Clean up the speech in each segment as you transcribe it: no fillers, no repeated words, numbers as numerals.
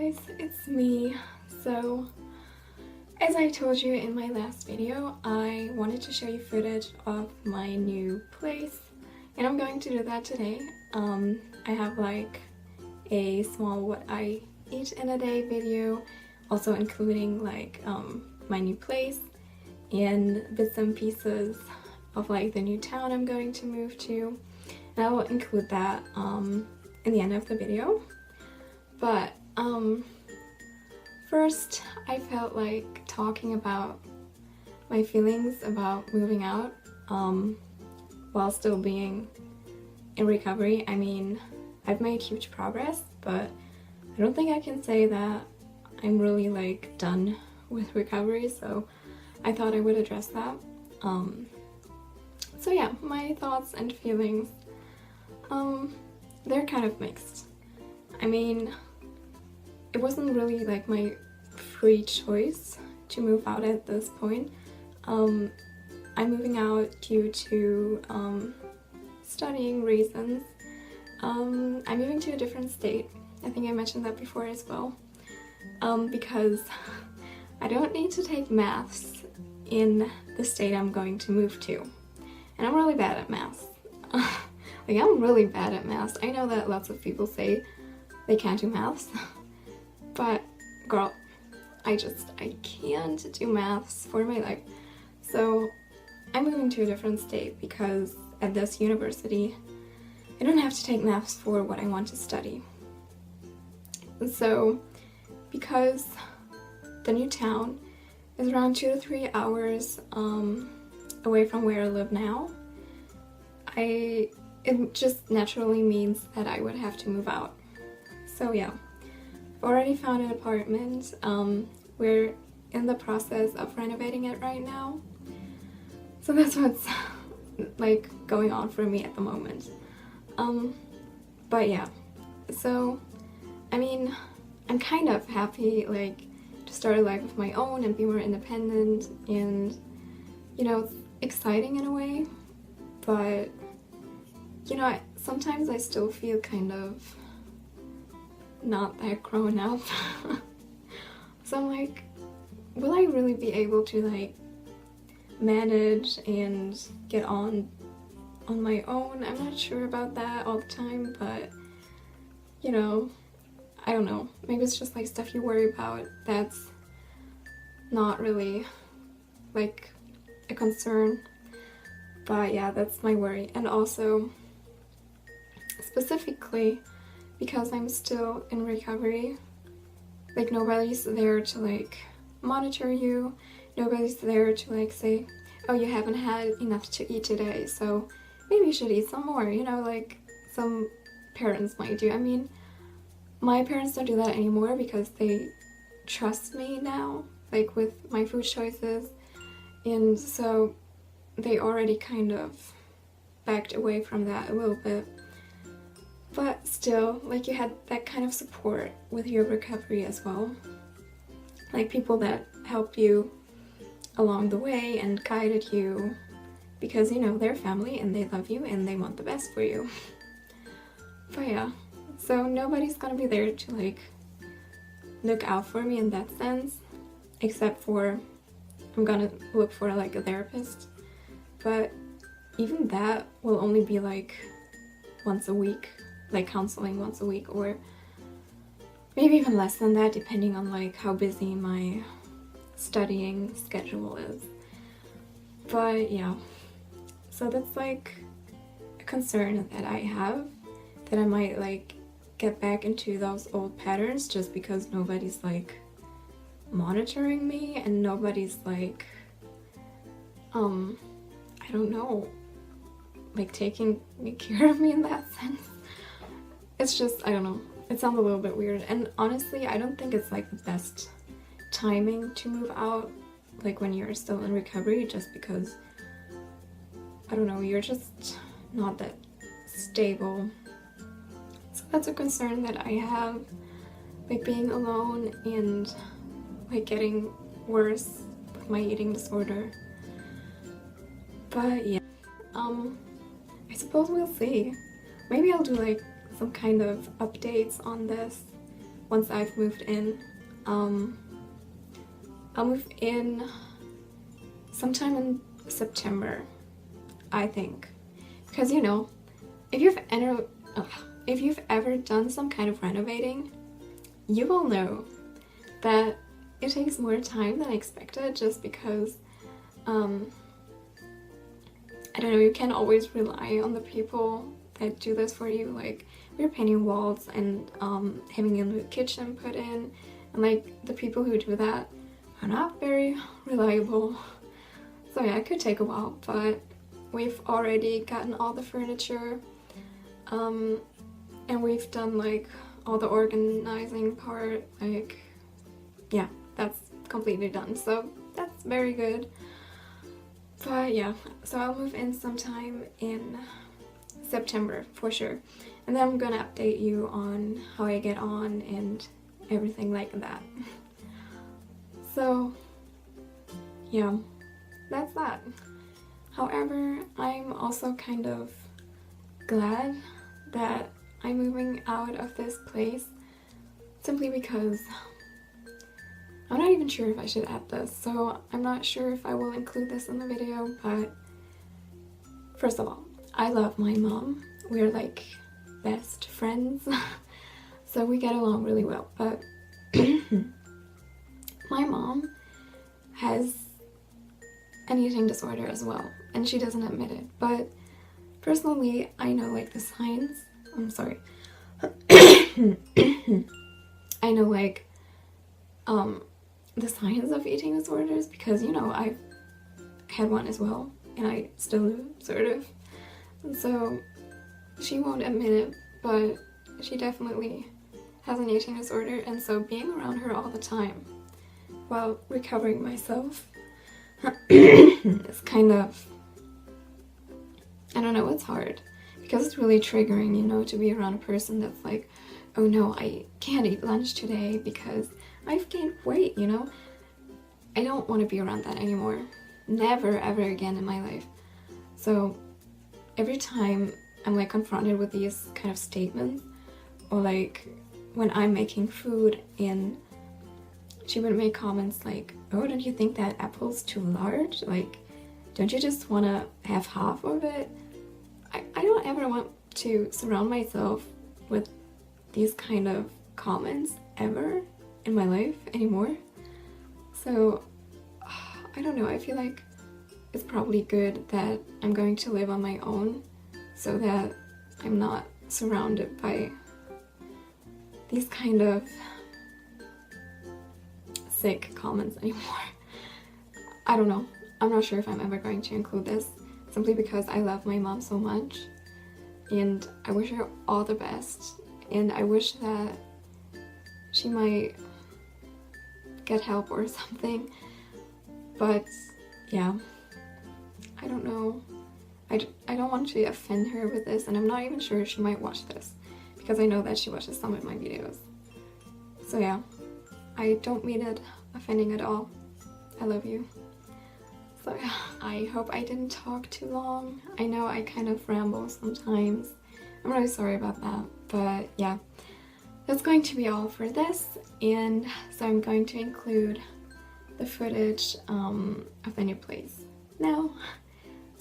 guys, it's me. So, as I told you in my last video, I wanted to show you footage of my new place, and I'm going to do that today. I have like a small what I eat in a day video, also including like my new place and bits and pieces of like the new town I'm going to move to, and I will include that in the end of the video. But first I felt like talking about my feelings about moving out while still being in recovery. I mean, I've made huge progress, but I don't think I can say that I'm really like done with recovery, so I thought I would address that. So yeah, my thoughts and feelings, they're kind of mixed. I mean, it wasn't really like my free choice to move out at this point. I'm moving out due to studying reasons. I'm moving to a different state. I think I mentioned that before as well. Because I don't need to take maths in the state I'm going to move to. And I'm really bad at maths. Like, I'm really bad at maths. I know that lots of people say they can't do maths. But girl, I can't do maths for my life. So I'm moving to a different state because at this university I don't have to take maths for what I want to study. So because the new town is around 2 to 3 hours away from where I live now, it just naturally means that I would have to move out. So yeah, I've already found an apartment. We're in the process of renovating it right now. So that's what's like going on for me at the moment. But yeah, so I mean, I'm kind of happy like to start a life of my own and be more independent, and you know, it's exciting in a way, but you know, sometimes I still feel kind of not that grown up. So I'm like, will I really be able to like manage and get on my own? I'm not sure about that all the time, but you know, I don't know, maybe it's just like stuff you worry about that's not really like a concern. But yeah, that's my worry. And also specifically because I'm still in recovery, like nobody's there to like monitor you, nobody's there to like say, oh, you haven't had enough to eat today, so maybe you should eat some more, you know, like some parents might do. I mean, my parents don't do that anymore because they trust me now, like with my food choices, and so they already kind of backed away from that a little bit. But still, like, you had that kind of support with your recovery as well. Like people that help you along the way and guided you because, you know, they're family and they love you and they want the best for you. But yeah, so nobody's gonna be there to like look out for me in that sense, except for I'm gonna look for like a therapist. But even that will only be like once a week. Like counseling once a week, or maybe even less than that, depending on like how busy my studying schedule is. But yeah, so that's like a concern that I have, that I might like get back into those old patterns just because nobody's like monitoring me and nobody's like I don't know, like taking care of me in that sense. It's just, I don't know, it sounds a little bit weird, and honestly I don't think it's like the best timing to move out, like when you're still in recovery, just because, I don't know, you're just not that stable. So that's a concern that I have, like being alone and like getting worse with my eating disorder. But yeah, I suppose we'll see. Maybe I'll do like some kind of updates on this once I've moved in. I'll move in sometime in September, I think, because you know, if you've ever done some kind of renovating, you will know that it takes more time than expected, just because I don't know, you can't always rely on the people that do this for you. Like, we're painting walls and having a new kitchen put in, and like the people who do that are not very reliable. So yeah, it could take a while, but we've already gotten all the furniture, and we've done like all the organizing part. Like, yeah, that's completely done, so that's very good. But yeah, so I'll move in sometime in September for sure, and then I'm gonna update you on how I get on and everything like that. So yeah, that's that. However, I'm also kind of glad that I'm moving out of this place, simply because I'm not even sure if I should add this, so I'm not sure if I will include this in the video. But first of all, I love my mom. We're like best friends, so we get along really well. But my mom has an eating disorder as well, and she doesn't admit it. But personally, I know like the signs. I'm sorry. I know like the signs of eating disorders, because you know, I've had one as well, and I still do, sort of. And so she won't admit it, but she definitely has an eating disorder, and so being around her all the time while recovering myself is kind of, I don't know, it's hard, because it's really triggering, you know, to be around a person that's like, oh no, I can't eat lunch today because I've gained weight, you know? I don't want to be around that anymore. Never ever again in my life. So every time I'm like confronted with these kind of statements, or like when I'm making food and she would make comments like, oh, don't you think that apple's too large? Like, don't you just want to have half of it? I don't ever want to surround myself with these kind of comments ever in my life anymore. So I don't know, I feel like it's probably good that I'm going to live on my own, so that I'm not surrounded by these kind of sick comments anymore. I don't know, I'm not sure if I'm ever going to include this, simply because I love my mom so much and I wish her all the best, and I wish that she might get help or something. But yeah, I don't know, I don't want to offend her with this, and I'm not even sure she might watch this, because I know that she watches some of my videos. So yeah, I don't mean it offending at all. I love you. So yeah, I hope I didn't talk too long. I know I kind of ramble sometimes. I'm really sorry about that, but yeah, that's going to be all for this, and so I'm going to include the footage of the new place now.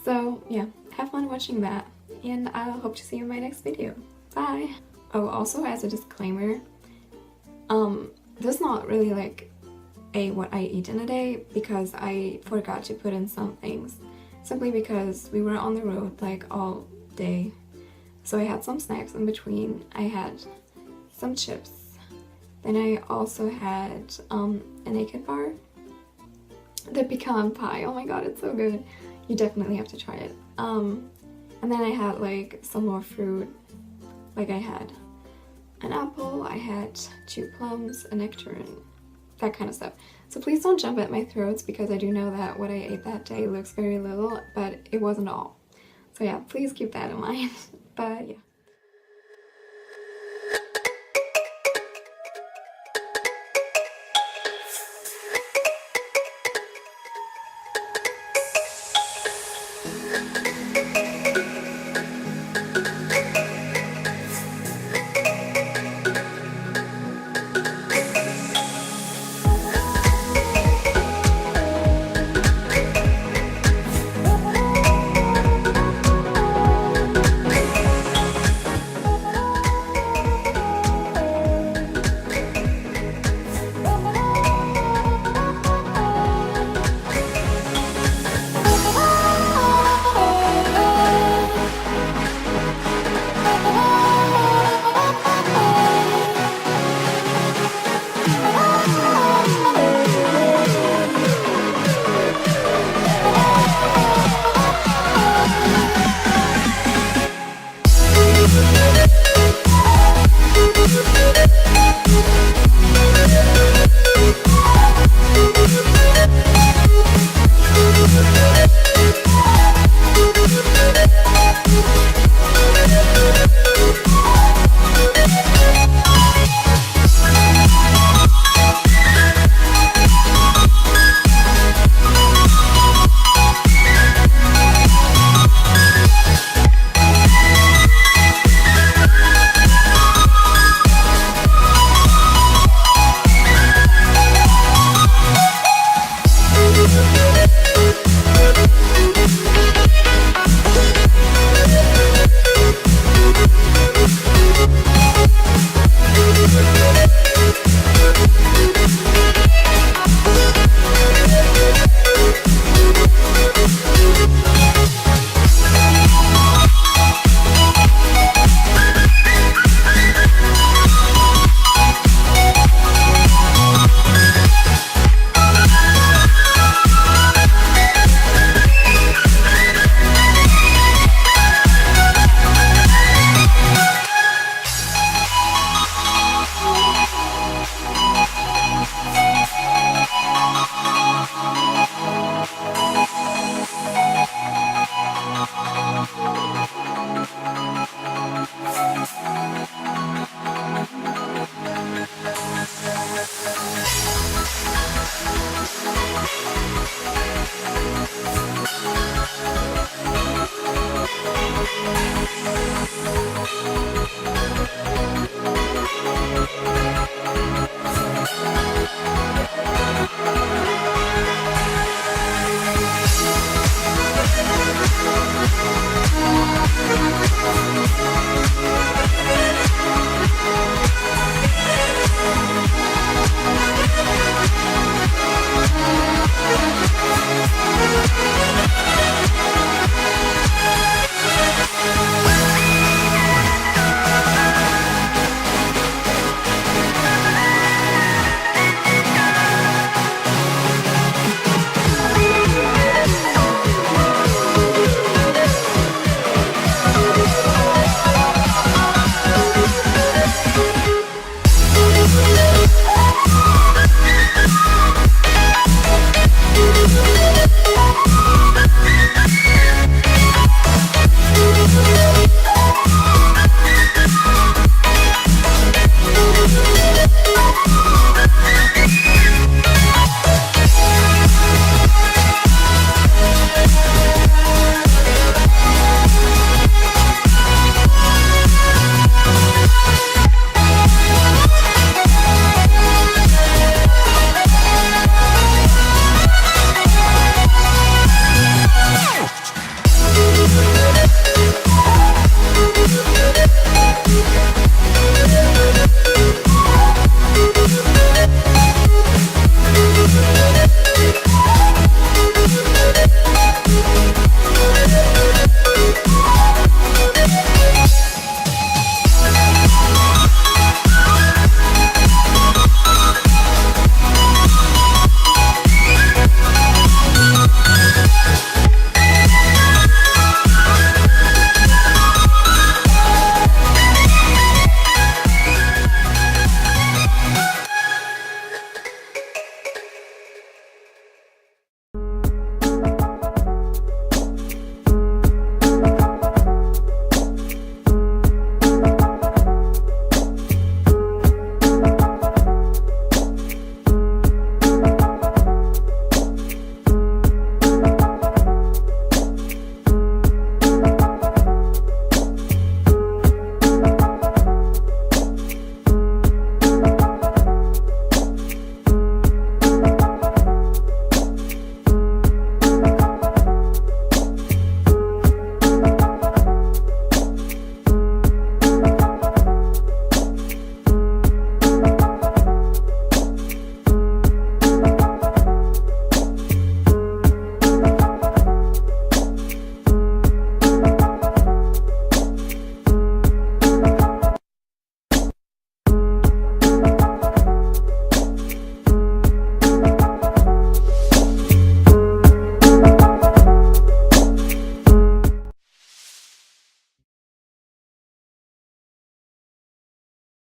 So yeah, have fun watching that, and I'll hope to see you in my next video. Bye! Oh, also as a disclaimer, this is not really like what I eat in a day, because I forgot to put in some things, simply because we were on the road like all day. So I had some snacks in between. I had some chips, then I also had a naked bar, the pecan pie. Oh my god, it's so good, you definitely have to try it. And then I had like some more fruit, like I had an apple, I had 2 plums, a nectarine, that kind of stuff. So please don't jump at my throats, because I do know that what I ate that day looks very little, but it wasn't all. So yeah, please keep that in mind. But yeah.